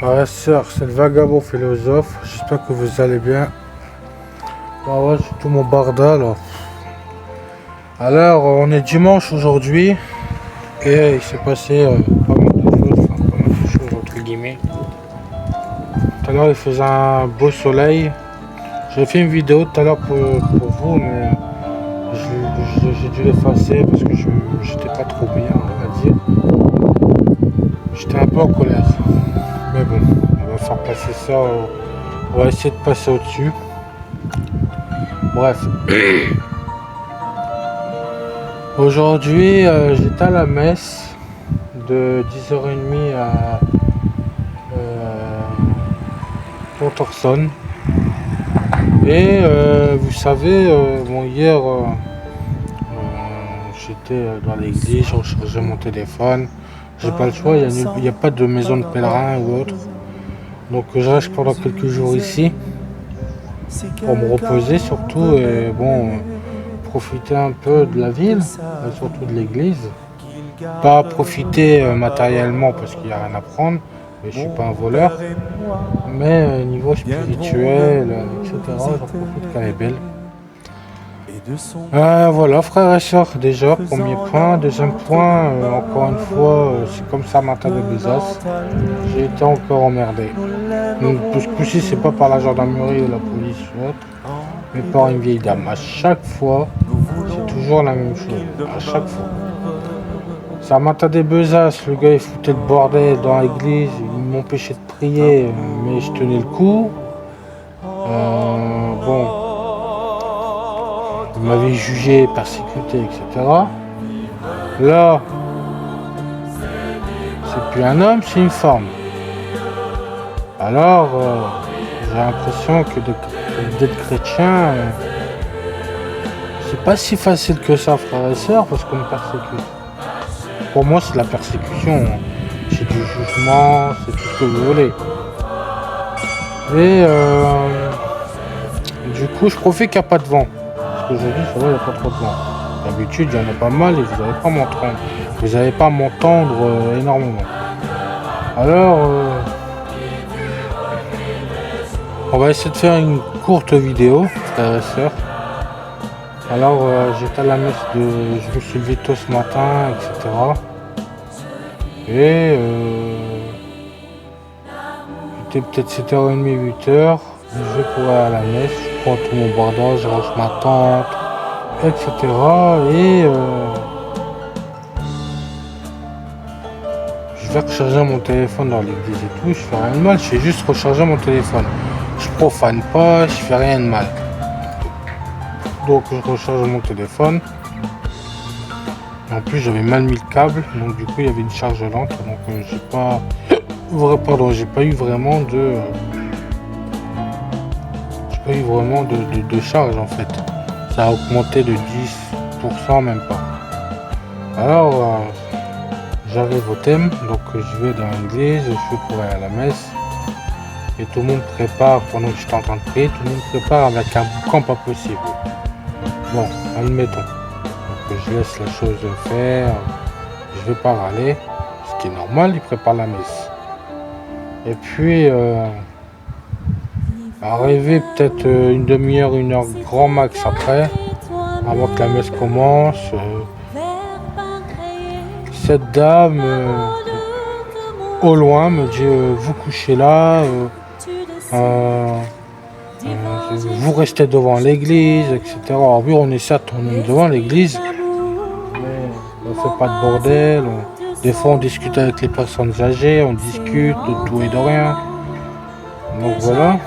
Ouais, sœur, c'est le vagabond philosophe. J'espère que vous allez bien. Bah ouais, j'ai tout mon barda là. Alors, on est dimanche aujourd'hui et il s'est passé pas mal de choses, enfin pas mal de choses entre guillemets. Tout à l'heure, il faisait un beau soleil. J'ai fait une vidéo tout à l'heure pour vous, mais j'ai dû l'effacer parce que j'étais pas trop bien, on va dire. J'étais un peu en colère. Mais bon, on va faire passer ça. On va essayer de passer au-dessus. Bref. Aujourd'hui, j'étais à la messe de 10h30 à Pontorson. Et vous savez, bon, hier, j'étais dans l'église, je rechargeais mon téléphone. J'ai pas le choix, il n'y a pas de maison de pèlerin ou autre. Donc je reste pendant quelques jours ici pour me reposer surtout et bon, profiter un peu de la ville et surtout de l'église. Pas profiter matériellement parce qu'il n'y a rien à prendre, mais je suis pas un voleur. Mais niveau spirituel, etc., j'en profite quand elle est belle. Voilà, frères et sœurs, déjà, premier point. Deuxième point, encore une fois, c'est comme ça Martin de Bezos. J'ai été encore emmerdé. Donc, ce coup-ci, c'est pas par la gendarmerie ou la police ou autre, mais par une vieille dame. À chaque fois, c'est toujours la même chose. À chaque fois. Ça Martin des Bezos, le gars il foutait le bordel dans l'église, il m'empêchait de prier, mais je tenais le coup. Bon. Il m'avait jugé, persécuté, etc. Là, c'est plus un homme, c'est une femme. Alors, j'ai l'impression que d'être chrétien, c'est pas si facile que ça, frères et sœurs, parce qu'on me persécute. Pour moi, c'est de la persécution. C'est du jugement, c'est tout ce que vous voulez. Et du coup, je profite qu'il n'y a pas de vent. Parce qu'aujourd'hui, ça va, il n'y a pas trop de vent. D'habitude, il y en a pas mal et vous n'allez pas m'entendre. Vous n'allez pas m'entendre énormément. Alors, on va essayer de faire une courte vidéo, frères et sœurs. Alors, j'étais à la messe je me suis levé tôt ce matin, etc. Et il était peut-être 7h30, 8h. Je vais pour aller à la messe, je prends tout mon bordage, je range ma tente, etc. Et je vais recharger mon téléphone dans l'église et tout. Je fais rien de mal, je fais juste recharger mon téléphone. Je profane pas, je fais rien de mal. Donc je recharge mon téléphone. En plus j'avais mal mis le câble, donc du coup il y avait une charge lente. Donc j'ai pas eu vraiment de charge en fait. Ça a augmenté de 10%, même pas. Alors j'arrive au thème, donc je vais dans l'église, je fais pour aller à la messe. Et tout le monde prépare, pendant que je suis en train de prier, tout le monde prépare avec un boucan pas possible. Bon, admettons. Donc je laisse la chose faire, je vais pas râler, ce qui est normal, il prépare la messe. Et puis, arrivé peut-être une demi-heure, une heure grand max après, avant que la messe commence, cette dame, au loin, me dit vous couchez là, vous restez devant l'église, etc. Alors oui, on est certes, on est devant l'église, mais on fait pas de bordel. Des fois, on discute avec les personnes âgées, on discute de tout et de rien. Donc voilà.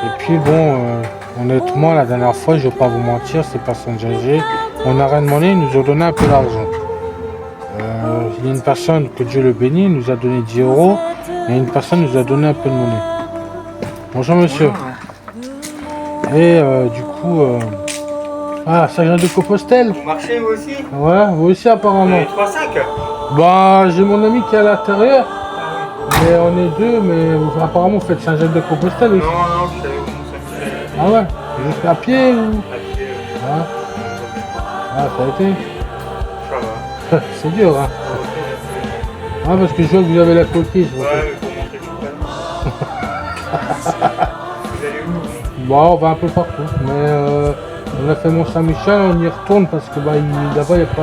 Et puis bon, honnêtement, la dernière fois, je vais pas vous mentir, ces personnes âgées, on n'a rien demandé, ils nous ont donné un peu d'argent. Il y a une personne, que Dieu le bénit, nous a donné 10 €, et une personne nous a donné un peu de monnaie. Bonjour monsieur. Et du coup, ça vient de Compostelle. Vous marchez vous aussi? Ouais, vous aussi apparemment. 3-5. Bah, j'ai mon ami qui est à l'intérieur, mais on est deux, mais apparemment vous faites Saint-Jacques de Compostelle aussi. Non, je savais comment ça se fait. Ah ouais, juste à pied ou? À pied. Ah, ça a été. Ça va. C'est dur, hein. Ah, parce que je vois que vous avez la coquille. Je vois. Ouais, mais pour montrer le cheval. Vous allez où? Bon, on va un peu partout, mais on a fait Mont-Saint-Michel, on y retourne parce que là-bas, il n'y a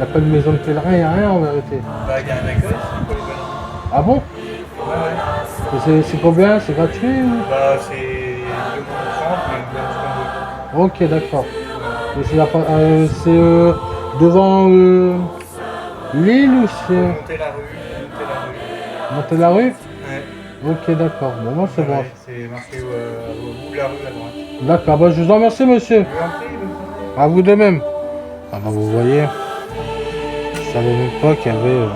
pas de maison de pèlerin, il n'y a rien en vérité. Bah, il y a un accueil pour les pèlerins. Ah bon? Ouais, ouais. Et c'est combien? C'est gratuit ou... Bah, c'est 2,30 mais on peut ce qu'on veut. Ok, d'accord. Et c'est devant l'île ou c'est Monter la rue, monter la rue? Ouais, Ok, d'accord. Bon, moi c'est bon. ouais, c'est marqué au bout de la rue à droite. D'accord, bah, je vous en remercie, monsieur. Je vous en prie, bonne soirée. À vous de même. Ah bah, vous voyez, je savais même pas qu'il y avait...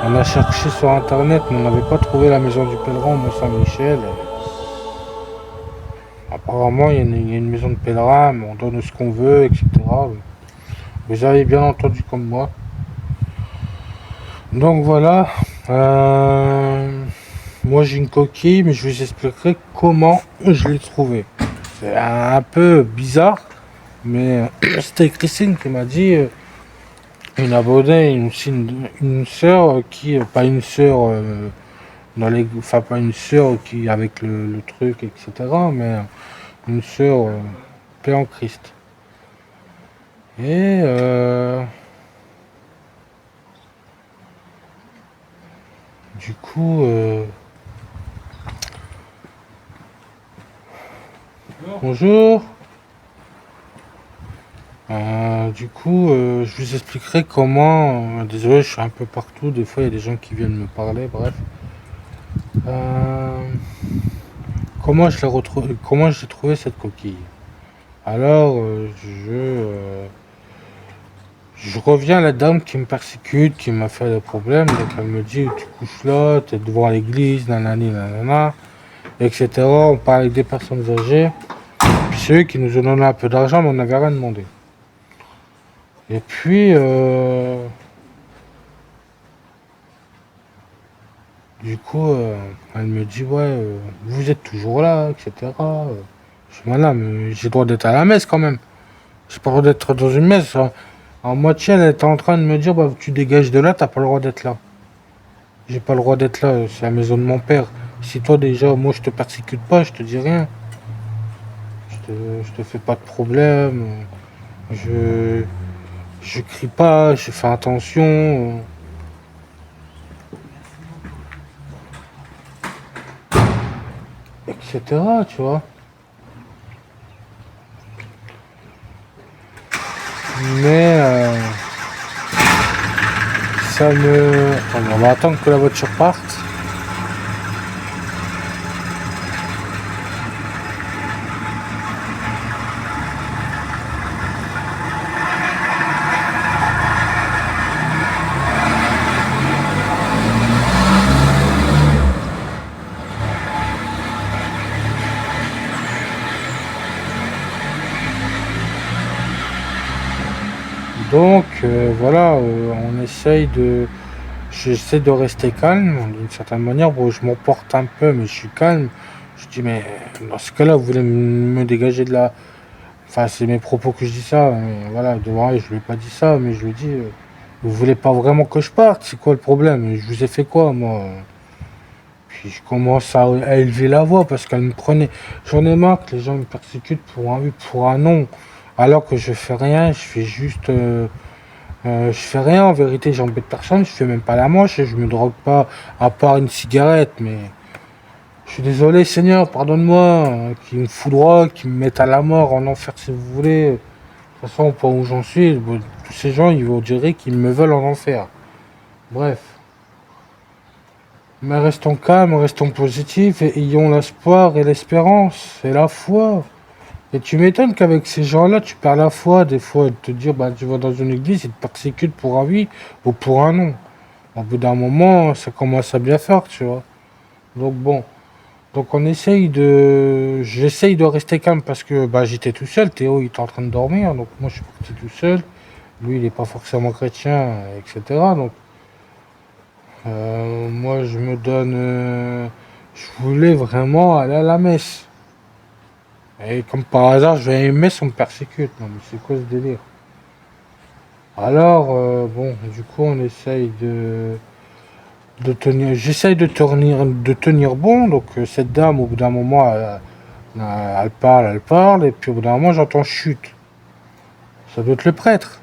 on a cherché sur internet, mais on n'avait pas trouvé la maison du pèlerin au Mont-Saint-Michel. Apparemment, il y a une maison de pèlerin, mais on donne ce qu'on veut, etc. Vous avez bien entendu comme moi. Donc voilà. Moi j'ai une coquille, mais je vous expliquerai comment je l'ai trouvée. C'est un peu bizarre, mais c'était Christine qui m'a dit une abonnée, une sœur qui, pas une sœur enfin pas une sœur qui avec le truc, etc. Mais une sœur paix en Christ. Et du coup, bonjour. Du coup, je vous expliquerai comment. Désolé, je suis un peu partout. Des fois, il y a des gens qui viennent me parler. Bref. Euh, comment j'ai trouvé cette coquille. Alors, je reviens à la dame qui me persécute, qui m'a fait le problème. Donc, elle me dit, tu couches là, tu es devant l'église, nanani, nanana, etc. On parle avec des personnes âgées. Puis c'est eux qui nous ont donné un peu d'argent, mais on n'avait rien demandé. Et puis, du coup, elle me dit, ouais, vous êtes toujours là, etc. Je dis, madame, j'ai le droit d'être à la messe quand même. J'ai pas le droit d'être dans une messe. En moitié, elle était en train de me dire, bah, tu dégages de là, t'as pas le droit d'être là. J'ai pas le droit d'être là, c'est la maison de mon père. Si toi déjà, moi je te persécute pas, je te dis rien. Je te fais pas de problème. Je, je crie pas, je fais attention. Etc. Tu vois. Mais ça me... Attends, on va attendre que la voiture parte. Donc voilà, j'essaie de rester calme d'une certaine manière. Bon, je m'emporte un peu, mais je suis calme. Je dis, mais dans ce cas-là, vous voulez me dégager de la... Enfin, c'est mes propos que je dis ça. Mais voilà, devant elle, je lui ai pas dit ça, mais je lui ai dit, vous voulez pas vraiment que je parte? C'est quoi le problème? Je vous ai fait quoi, moi? Puis je commence à élever la voix parce qu'elle me prenait. J'en ai marre que les gens me persécutent pour un oui, pour un non. Alors que je fais rien, je fais juste... je fais rien en vérité, j'embête personne, je fais même pas la manche, je me drogue pas à part une cigarette, mais je suis désolé Seigneur, pardonne-moi, qui me foudroie, qui me mette à la mort, en enfer si vous voulez. De toute façon, au point où j'en suis, bon, tous ces gens, ils vont dire qu'ils me veulent en enfer. Bref. Mais restons calmes, restons positifs et ayons l'espoir et l'espérance et la foi. Et tu m'étonnes qu'avec ces gens-là, tu perds la foi, des fois, de te dire, bah, tu vas dans une église, ils te persécutent pour un oui ou pour un non. Au bout d'un moment, ça commence à bien faire, tu vois. Donc bon, donc j'essaye de rester calme parce que bah, j'étais tout seul, Théo il était en train de dormir, donc moi je suis parti tout seul. Lui il n'est pas forcément chrétien, etc. Donc moi je me donne, je voulais vraiment aller à la messe. Et comme par hasard, je vais à une messe, on me persécute. Non, mais c'est quoi ce délire? Alors, bon, du coup, on essaye j'essaye de tenir bon. Donc cette dame, au bout d'un moment, elle parle, et puis au bout d'un moment, j'entends chute. Ça doit être le prêtre.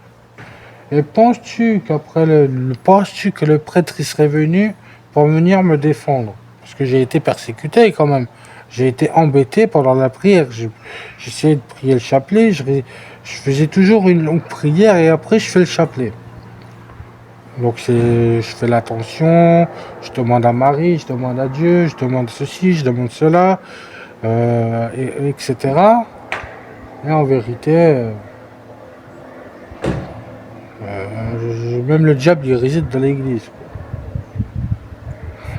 Et penses-tu que le prêtre il serait venu pour venir me défendre? Parce que j'ai été persécuté quand même. J'ai été embêté pendant la prière. J'essayais de prier le chapelet. Je faisais toujours une longue prière et après je fais le chapelet. Donc je fais l'attention, je demande à Marie, je demande à Dieu, je demande ceci, je demande cela, etc. Et en vérité, même le diable il réside dans l'église.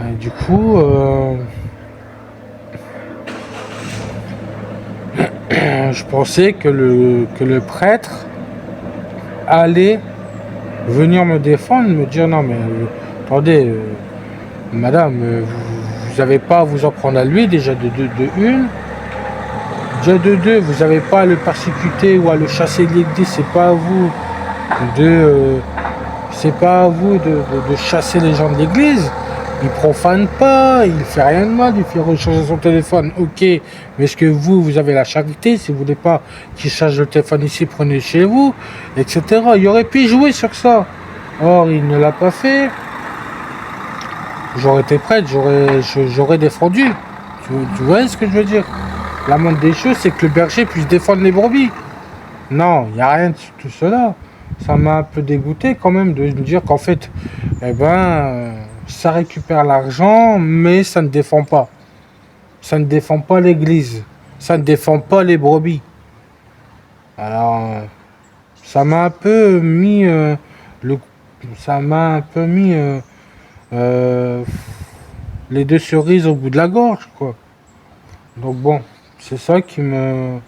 Et du coup, je pensais que le prêtre allait venir me défendre, me dire non mais attendez, madame, vous n'avez pas à vous en prendre à lui déjà de une. Déjà de deux, vous n'avez pas à le persécuter ou à le chasser de l'église, c'est pas à vous de chasser les gens de l'église. Il profane pas, il fait rien de mal, il fait recharger son téléphone, ok, mais est-ce que vous avez la charité, si vous voulez pas qu'il charge le téléphone ici, prenez chez vous, etc. Il aurait pu jouer sur ça. Or, il ne l'a pas fait. J'aurais été prête, j'aurais défendu. Tu vois ce que je veux dire? La moindre des choses, c'est que le berger puisse défendre les brebis. Non, il n'y a rien de tout cela. Ça m'a un peu dégoûté quand même de me dire qu'en fait, ça récupère l'argent, mais ça ne défend pas. Ça ne défend pas l'église. Ça ne défend pas les brebis. Alors, ça m'a un peu mis les deux cerises au bout de la gorge, quoi. Donc bon, c'est ça qui me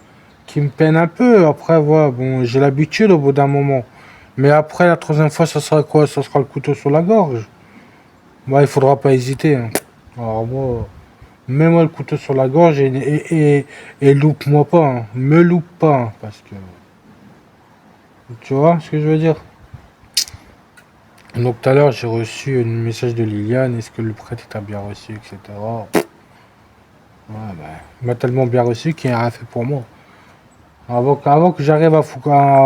peine un peu. Après, voilà, bon, j'ai l'habitude au bout d'un moment. Mais après, la troisième fois, ça sera quoi? Ça sera le couteau sur la gorge. Moi, il faudra pas hésiter. Hein. Alors moi, mets-moi le couteau sur la gorge et loupe-moi pas. Hein. Me loupe pas, hein, parce que... Tu vois ce que je veux dire? Donc tout à l'heure, j'ai reçu un message de Liliane. Est-ce que le prêtre t'a bien reçu, etc. Ouais, il m'a tellement bien reçu qu'il n'a rien fait pour moi. Avant que j'arrive à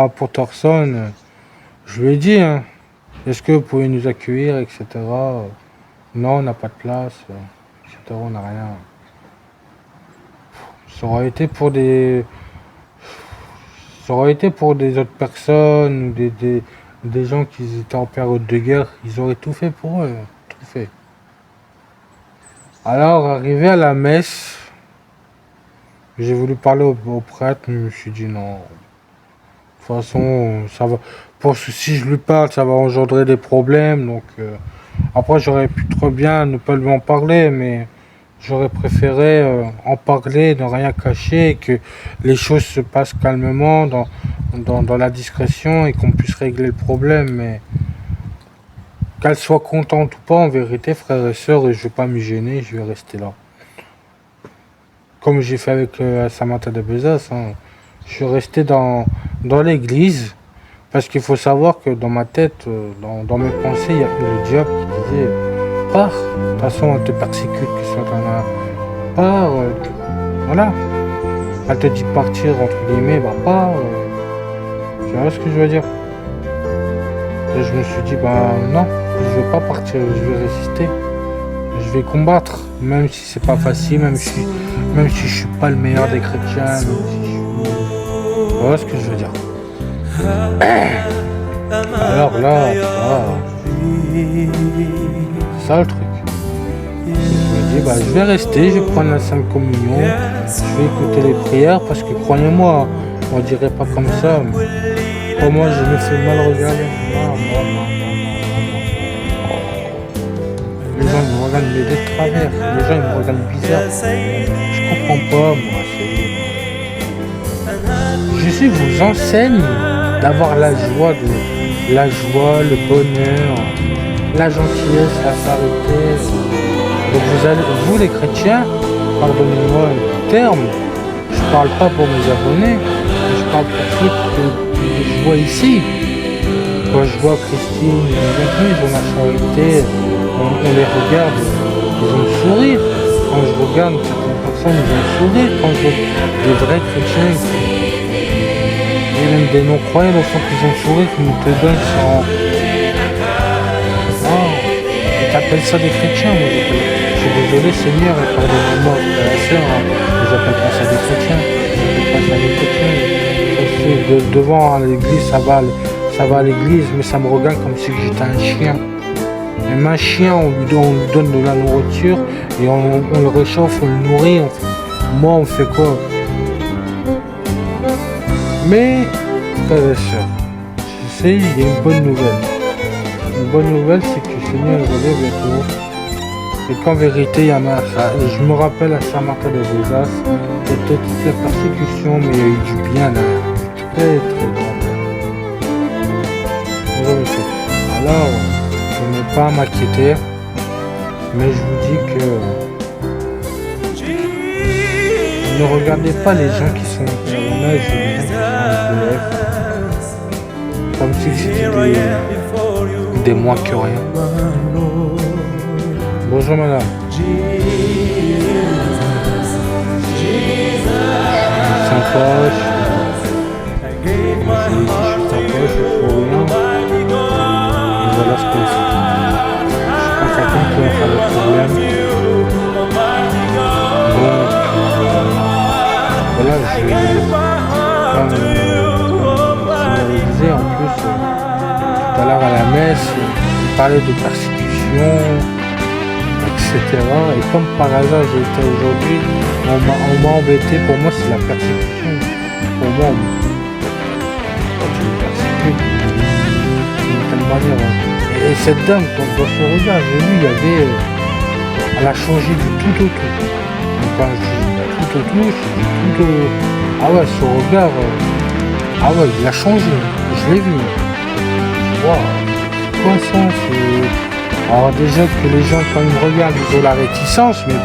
Port Thorson, je lui ai dit, hein, est-ce que vous pouvez nous accueillir, etc. Non, on n'a pas de place, etc. On n'a rien. Ça aurait été pour des autres personnes ou des gens qui étaient en période de guerre. Ils auraient tout fait pour eux, tout fait. Alors, arrivé à la messe, j'ai voulu parler au prêtre, mais je me suis dit non. De toute façon, ça va. Si je lui parle, ça va engendrer des problèmes. Donc, après, j'aurais pu très bien ne pas lui en parler, mais j'aurais préféré en parler, ne rien cacher, et que les choses se passent calmement, dans la discrétion, et qu'on puisse régler le problème. Mais qu'elle soit contente ou pas, en vérité, frères et sœurs, et je vais pas me gêner, je vais rester là. Comme j'ai fait avec Samantha de Bezos, hein. Je suis resté dans l'église, parce qu'il faut savoir que dans ma tête, dans mes pensées, il y a eu le diable qui disait « Pars, de toute façon elle te persécute, que ce soit dans la... Pars, voilà. Elle te dit de partir, entre guillemets, bah pars. Tu vois ce que je veux dire? Et je me suis dit, bah non, je vais pas partir, je vais résister. Je vais combattre, même si c'est pas facile, même si je suis pas le meilleur des chrétiens, voilà ce que je veux dire. Alors là, c'est ça le truc. Je me dis, bah je vais rester, je vais prendre la Sainte Communion, je vais écouter les prières, parce que croyez-moi, on dirait pas comme ça, mais pour moi je me fais mal regarder. Les gens ils me regardent de travers, les gens ils me regardent bizarre. Je comprends pas, moi. Jésus vous enseigne d'avoir la joie, le bonheur, la gentillesse, la charité. Donc vous les chrétiens, pardonnez-moi le terme, je parle pas pour mes abonnés, je parle pour ceux que je vois ici. Quand je vois Christine, ils ont la charité, on les regarde, ils ont le sourire. Quand je regarde certaines personnes, ils ont le sourire. Quand je vois des vrais chrétiens, et même des non-croyants, au fond qu'ils ont le sourire, qu'ils nous te donnent sans... Oh, et t'appelles ça des chrétiens, moi je suis désolé Seigneur, et pardonnez-moi, frère et sœur, hein, mais j'appelle pas ça des chrétiens. J'appelle pas ça des chrétiens. Devant à l'église, ça va à l'église, mais ça me regarde comme si j'étais un chien. Même un chien, on lui donne de la nourriture et on le réchauffe, on le nourrit. Moi, on fait quoi? Mais, frères et sœurs, je sais, il y a une bonne nouvelle. Une bonne nouvelle, c'est que le Seigneur revient bientôt. Et qu'en vérité, il y en a ça. Je me rappelle à Saint-Martin de Bézas, c'était toute la persécution, mais il y a eu du bien là. Très très grand bien. Bonjour monsieur. Alors, je n'ai pas à m'inquiéter, mais je vous dis que ne regardez pas les gens qui sont honnêtes et les gens qui sont SDF comme si c'était des moins que rien. Bonjour madame. Sans poche. Je suis sans poche, je suis rien. Et voilà ce que c'est. Je suis pas quelqu'un qui va faire des problèmes. Donc, voilà, comme je le disais en plus, tout à l'heure à la messe, il parlait de persécution, etc. Et comme par hasard j'étais aujourd'hui, on m'a embêté. Pour moi c'est la persécution. Pour moi, tu me persécutes d'une telle manière. Et cette dame, quand dans son regard, j'ai vu, il y avait, elle a changé du tout au tout. Donc, quand je dis tout au tout, c'est du tout au... Ah ouais, son regard, ah ouais, il a changé. Je l'ai vu. Waouh, c'est quoi ça? Alors déjà que les gens, quand ils me regardent, ils ont la réticence, mais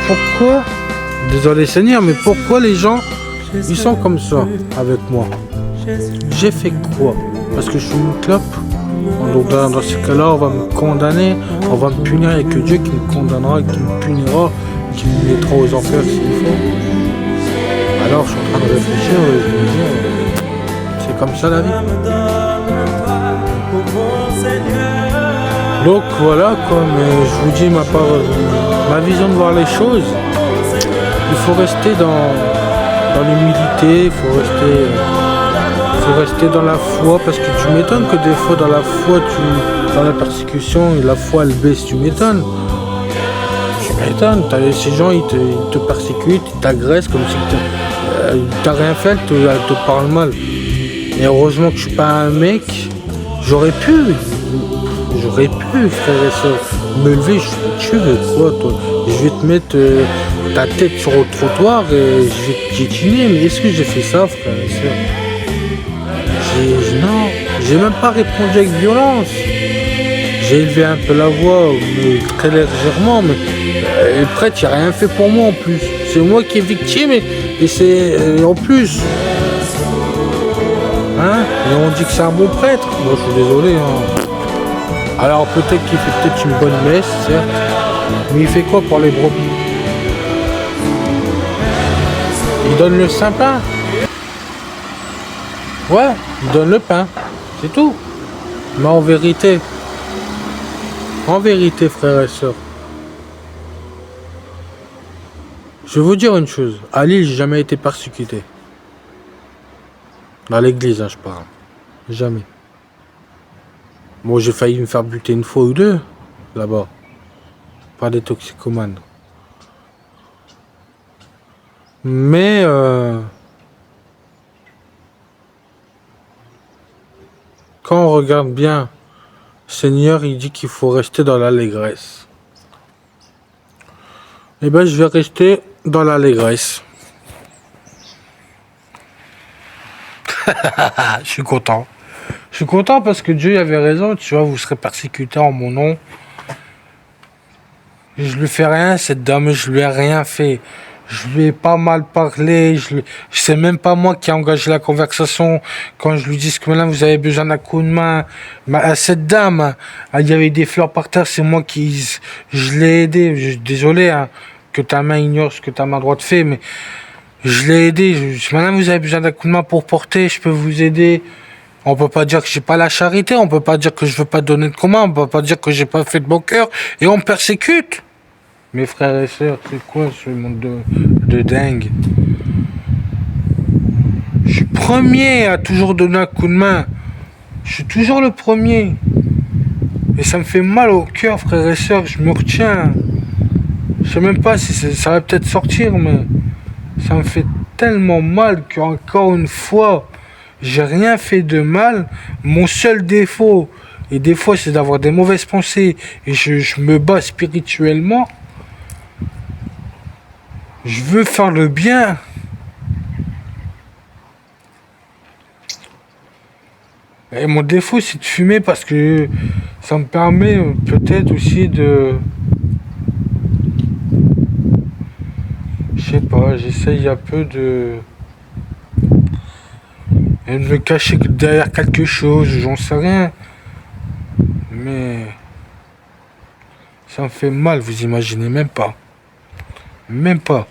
pourquoi, désolé Seigneur, mais pourquoi les gens, ils sont comme ça avec moi? J'ai fait quoi? Parce que je suis une clope? Donc dans ce cas-là, on va me condamner, on va me punir, avec Dieu qui me condamnera, qui me punira, qui me mettra aux enfers s'il faut. Alors je suis en train de réfléchir et je me dis, c'est comme ça la vie. Donc voilà quoi, mais je vous dis ma vision de voir les choses. Il faut rester dans l'humilité, il faut rester dans la foi, parce que tu m'étonnes que des fois dans la foi, dans la persécution, la foi elle baisse, tu m'étonnes. Tu m'étonnes, ces gens ils te persécutent, ils t'agressent comme si t'as rien fait, elle te parle mal. Et heureusement que je suis pas un mec, j'aurais pu, frère et soeur, me lever, tu veux quoi toi? Je vais te mettre ta tête sur le trottoir et je vais te piétiner, mais est-ce que j'ai fait ça, frère et soeur? Non, j'ai même pas répondu avec violence. J'ai élevé un peu la voix, mais très légèrement, mais le prêtre, il n'a rien fait pour moi en plus. C'est moi qui est victime et c'est en plus. Hein? Et on dit que c'est un bon prêtre. Moi, je suis désolé. Hein. Alors peut-être qu'il fait peut-être une bonne messe, certes, mais il fait quoi pour les brebis? Il donne le saint pain. Ouais, il donne le pain, c'est tout. Mais en vérité, frères et sœurs, je vais vous dire une chose. À Lille, j'ai jamais été persécuté. Dans l'église, hein, je parle. Jamais. Bon, j'ai failli me faire buter une fois ou deux, là-bas. Par des toxicomanes. Mais, quand on regarde bien, Seigneur, il dit qu'il faut rester dans l'allégresse. Eh bien, je vais rester dans l'allégresse. Je suis content. Je suis content parce que Dieu avait raison, tu vois, vous serez persécutés en mon nom. Et je lui fais rien, cette dame, je lui ai rien fait. Je lui ai pas mal parlé, c'est même pas moi qui ai engagé la conversation quand je lui dis que maintenant vous avez besoin d'un coup de main. À cette dame, il y avait des fleurs par terre, c'est moi je l'ai aidé. Désolé hein, que ta main ignore ce que ta main droite fait, mais je l'ai aidé. Maintenant vous avez besoin d'un coup de main pour porter, je peux vous aider. On peut pas dire que j'ai pas la charité, on peut pas dire que je veux pas donner de commun, on peut pas dire que j'ai pas fait de bon cœur, et on me persécute. Mes frères et sœurs, c'est quoi ce monde de dingue? Je suis premier à toujours donner un coup de main. Je suis toujours le premier. Et ça me fait mal au cœur, frères et sœurs, je me retiens. Je sais même pas si ça va peut-être sortir, mais ça me fait tellement mal qu'encore une fois, j'ai rien fait de mal. Mon seul défaut, et des fois c'est d'avoir des mauvaises pensées, et je me bats spirituellement. Je veux faire le bien. Et mon défaut, c'est de fumer parce que ça me permet peut-être aussi de... Je sais pas, j'essaye un peu de me cacher derrière quelque chose, j'en sais rien. Mais ça me fait mal, vous imaginez même pas. Même pas.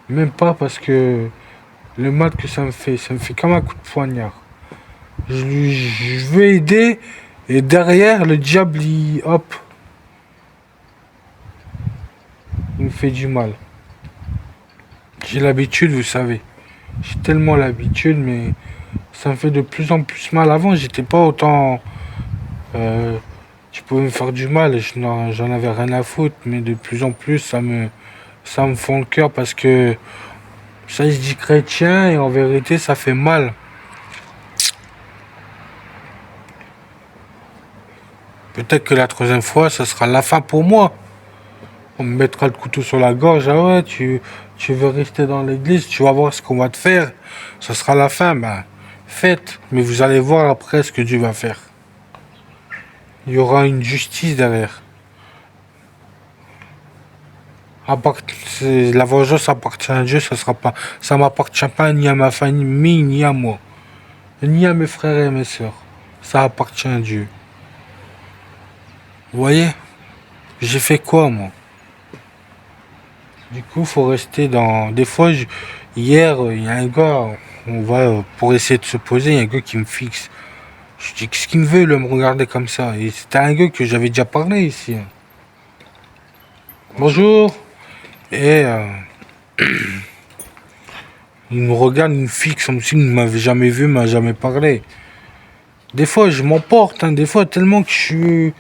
Même pas parce que le mal que ça me fait comme un coup de poignard. Je veux aider et derrière le diable hop, il me fait du mal. J'ai l'habitude, vous savez. J'ai tellement l'habitude, mais ça me fait de plus en plus mal. Avant, j'étais pas autant. Tu pouvais me faire du mal, j'en avais rien à foutre, mais de plus en plus, ça me fend le cœur parce que ça se dit chrétien et en vérité, ça fait mal. Peut-être que la troisième fois, ça sera la fin pour moi. On me mettra le couteau sur la gorge. Ah ouais, tu veux rester dans l'église, tu vas voir ce qu'on va te faire. Ça sera la fin. Ben, faites. Mais vous allez voir après ce que Dieu va faire. Il y aura une justice derrière. La vengeance appartient à Dieu, ça m'appartient pas ni à ma famille, ni à moi. Ni à mes frères et mes sœurs. Ça appartient à Dieu. Vous voyez? J'ai fait quoi, moi? Du coup, faut rester dans... Des fois, hier, il y a un gars, on va pour essayer de se poser, il y a un gars qui me fixe. Je dis, qu'est-ce qu'il me veut, là, me regarder comme ça? Et c'était un gars que j'avais déjà parlé ici. Bonjour. Et il me regarde, il me fixe comme s'il ne m'avait jamais vu, m'a jamais parlé. Des fois, je m'emporte, hein, des fois, tellement que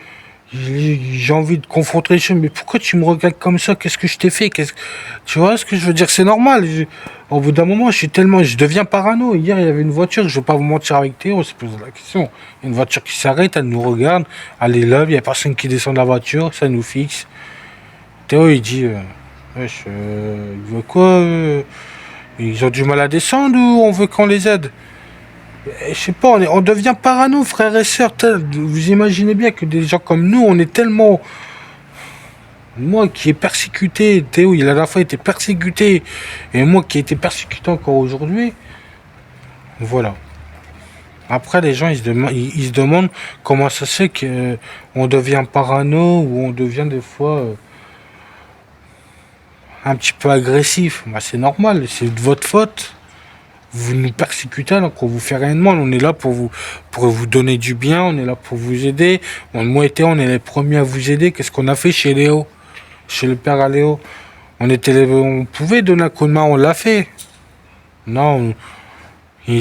j'ai envie de confronter les choses, mais pourquoi tu me regardes comme ça? Qu'est-ce que je t'ai fait? Tu vois ce que je veux dire? C'est normal. Au bout d'un moment, je deviens parano. Hier, il y avait une voiture, je vais pas vous mentir avec Théo, on se pose la question. Une voiture qui s'arrête, elle nous regarde, elle est là, il n'y a personne qui descend de la voiture, ça nous fixe. Théo, il dit, wesh, il veut quoi? Ils ont du mal à descendre ou on veut qu'on les aide? Je sais pas, on devient parano, frères et sœurs. Vous imaginez bien que des gens comme nous, on est tellement... Moi qui ai persécuté, Théo, il a à la fois été persécuté, et moi qui ai été persécuté encore aujourd'hui, voilà. Après, les gens, ils se demandent comment ça se fait qu'on devient parano ou on devient des fois un petit peu agressif. Bah, c'est normal, c'est de votre faute. Vous nous persécutez alors qu'on vous fait rien de mal. On est là pour vous donner du bien, on est là pour vous aider. Moi et Théo, on est les premiers à vous aider. Qu'est-ce qu'on a fait chez Léo? Chez le père à Léo? On pouvait donner un coup de main, on l'a fait. Non,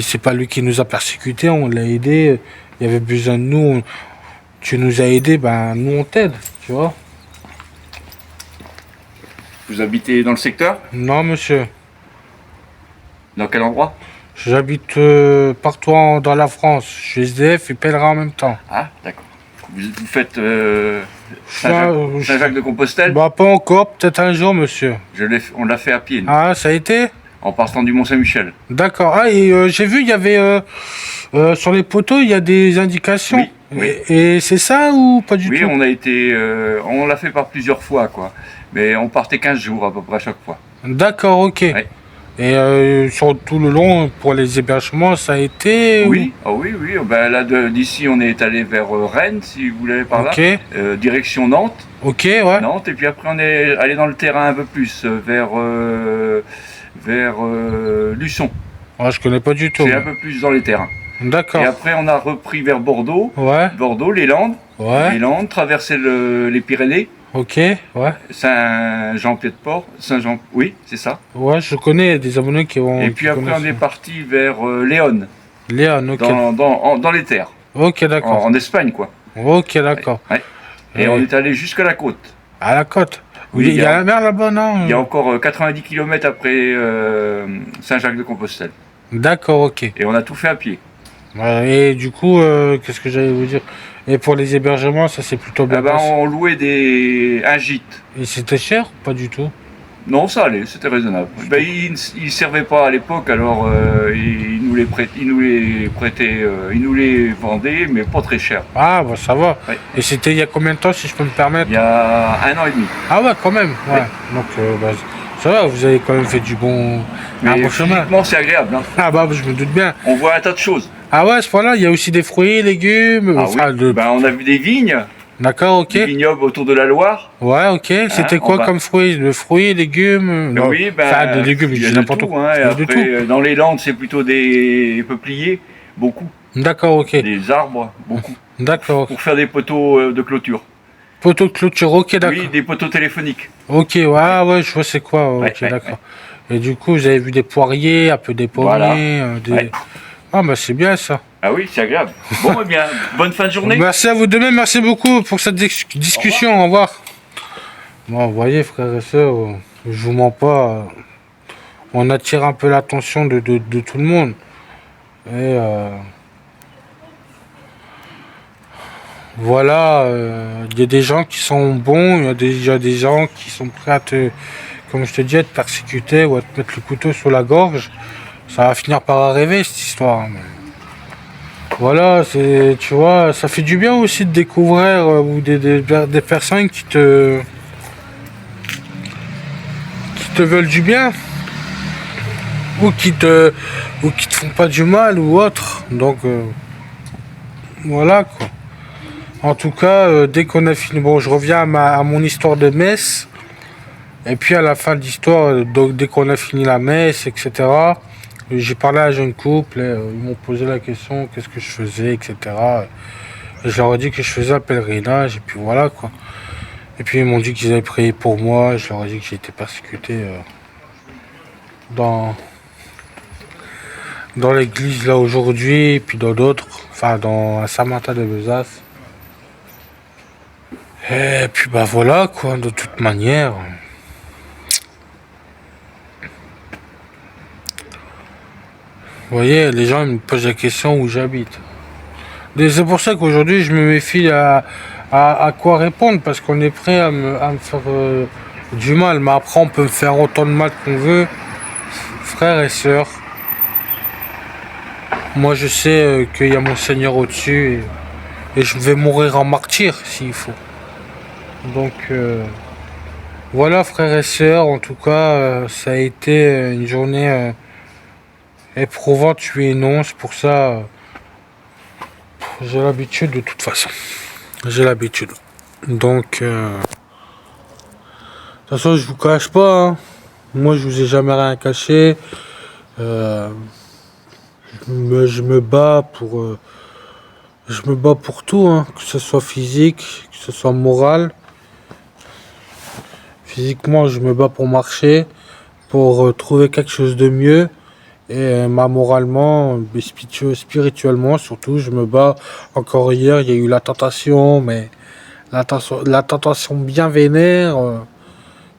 c'est pas lui qui nous a persécutés, on l'a aidé. Il y avait besoin de nous. Tu nous as aidés, ben nous on t'aide, tu vois. Vous habitez dans le secteur? Non, monsieur. Dans quel endroit? J'habite partout dans la France. Je suis SDF et pèlerin en même temps. Ah, d'accord. Vous faites Ça, Saint-Jacques de Compostelle? Bah pas encore, peut-être un jour, monsieur. On l'a fait à pied, nous, Ah, ça a été? en partant du Mont-Saint-Michel. D'accord. Ah, et j'ai vu, il y avait sur les poteaux, il y a des indications. Oui. Oui. Et c'est ça ou pas du Oui, tout? on a été, on l'a fait par plusieurs fois, quoi. Mais on partait 15 jours à peu près à chaque fois. D'accord, ok. Ouais. Et sur tout le long, pour les hébergements, ça a été ou- Oui, oh oui, oui. Ben là, d'ici, on est allé vers Rennes, si vous voulez par là. Ok, Direction Nantes. ok, ouais. Nantes, et puis après, on est allé dans le terrain un peu plus, vers Luçon. Ouais, je connais pas du tout. C'est un peu plus dans les terrains. Et D'accord. après, on a repris vers Bordeaux. Ouais, Bordeaux, les Landes. ouais. Les Landes, traverser les Pyrénées. Ok, ouais. Saint-Jean-Pied-de-Port. Saint-Jean, oui, c'est ça. Ouais, je connais des abonnés qui vont. Et qui puis après, on connaissent. est parti vers Léon, Léon, ok. dans les terres, Ok, d'accord. en Espagne, quoi. Ok, d'accord. Ouais. Et on est allé jusqu'à la côte. À la côte. Oui, Il y a la mer là-bas, non? Il y a encore 90 km après Saint-Jacques-de-Compostelle. D'accord, ok. Et on a tout fait à pied. Ouais, et du coup, qu'est-ce que j'allais vous dire? Et pour les hébergements, ça s'est plutôt bien Ah ben, passé. on louait un gîte. Et c'était cher? Pas du tout. Non, ça allait, c'était raisonnable. Ben, ils ne servaient pas à l'époque, alors ils nous les prêtaient, ils nous les vendaient, mais pas très cher. Ah, bah ça va. Ouais. Et c'était il y a combien de temps, si je peux me permettre? Il y a 1 an et demi. Ah ouais, quand même. Ouais. Ouais. Donc, bah, ça va, vous avez quand même fait du bon, un Mais bon chemin. physiquement, c'est agréable. Hein. Ah bah, je me doute bien. On voit un tas de choses. Ah ouais, à ce point-là, il y a aussi des fruits, légumes. Ah Enfin, oui. Ben, on a vu des vignes, D'accord, ok. des vignobles autour de la Loire. Ouais, ok. C'était en quoi bas. comme fruits? Le fruits, légumes? Non. Oui, ben, Enfin, des légumes, il y je a dis de n'importe tout. quoi. Hein, et Il y a de après, tout. dans les Landes, c'est plutôt des peupliers, beaucoup. D'accord, ok. Des arbres, beaucoup. D'accord. Pour faire des poteaux de clôture. Poteau de clôture, ok, d'accord. Oui, des poteaux téléphoniques. Ok, ouais, ouais, je vois c'est quoi. Ok, Ouais, d'accord. Et du coup, vous avez vu des poiriers, un peu des pommiers, Voilà. des... Ouais. Ah bah c'est bien ça. Ah oui, c'est agréable. Bon, eh bien, bonne fin de journée. Merci à vous de même, merci beaucoup pour cette discussion, au revoir. Bon, vous voyez, frères et sœurs, je vous mens pas, on attire un peu l'attention de tout le monde. Et voilà, il y a des gens qui sont bons, il y a des gens qui sont prêts à te, comme je te dis, à te persécuter ou à te mettre le couteau sur la gorge. Ça va finir par arriver cette histoire. Mais... Voilà, c'est, tu vois, ça fait du bien aussi de découvrir ou des personnes qui te veulent du bien ou qui te font pas du mal ou autre. Donc voilà quoi. En tout cas, dès qu'on a fini, bon, je reviens à mon histoire de messe. Et puis à la fin de l'histoire, donc dès qu'on a fini la messe, etc. J'ai parlé à un jeune couple, et, ils m'ont posé la question, qu'est-ce que je faisais, etc. Et je leur ai dit que je faisais un pèlerinage, et puis voilà quoi. Et puis ils m'ont dit qu'ils avaient prié pour moi, je leur ai dit que j'ai été persécuté dans l'église là aujourd'hui, et puis dans d'autres, enfin dans Saint-Martin-de-Besace. Et puis bah voilà quoi, de toute manière. Vous voyez, les gens ils me posent la question où j'habite. Et c'est pour ça qu'aujourd'hui je me méfie à quoi répondre, parce qu'on est prêt à me faire du mal. Mais après on peut me faire autant de mal qu'on veut. Frères et sœurs, moi je sais qu'il y a mon Seigneur au-dessus et je vais mourir en martyr s'il faut. Donc voilà frères et sœurs, en tout cas ça a été une journée éprouvante, oui et non, c'est pour ça j'ai l'habitude de toute façon. J'ai l'habitude. Donc de toute façon je vous cache pas, hein. Moi je vous ai jamais rien caché. Je me bats pour tout, hein, que ce soit physique, que ce soit moral. Physiquement, je me bats pour marcher, pour trouver quelque chose de mieux. Et moralement, spirituellement surtout, je me bats. Encore hier, il y a eu la tentation, mais la tentation bien vénère,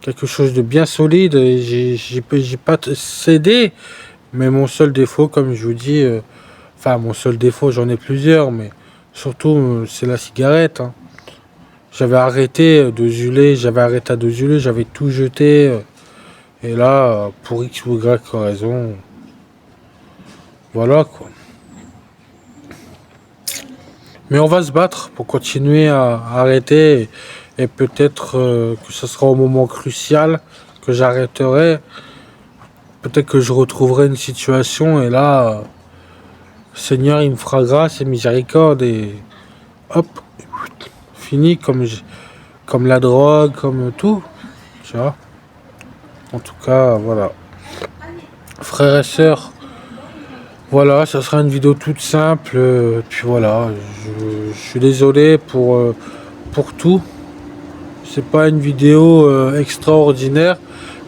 quelque chose de bien solide. J'ai pas cédé. Mais mon seul défaut, comme je vous dis, enfin mon seul défaut, j'en ai plusieurs, mais surtout c'est la cigarette. Hein. J'avais arrêté de zuler, j'avais tout jeté. Et là, pour X ou Y raison, voilà quoi. Mais on va se battre pour continuer à arrêter et peut-être que ce sera au moment crucial que j'arrêterai. Peut-être que je retrouverai une situation et là, Seigneur, il me fera grâce et miséricorde et hop, fini comme la drogue, comme tout, tu vois. En tout cas, voilà. Frères et sœurs, voilà, ça sera une vidéo toute simple. Puis voilà, je suis désolé pour tout. C'est pas une vidéo extraordinaire,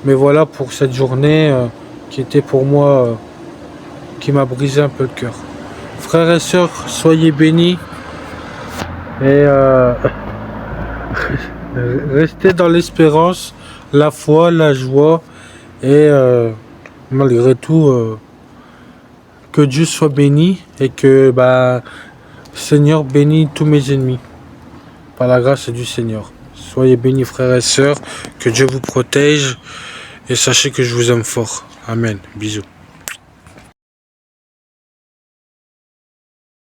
mais voilà pour cette journée qui était pour moi, qui m'a brisé un peu le cœur. Frères et sœurs, soyez bénis et restez dans l'espérance, la foi, la joie et malgré tout, que Dieu soit béni et que Seigneur bénit tous mes ennemis par la grâce du Seigneur. Soyez bénis frères et sœurs, que Dieu vous protège et sachez que je vous aime fort. Amen. Bisous.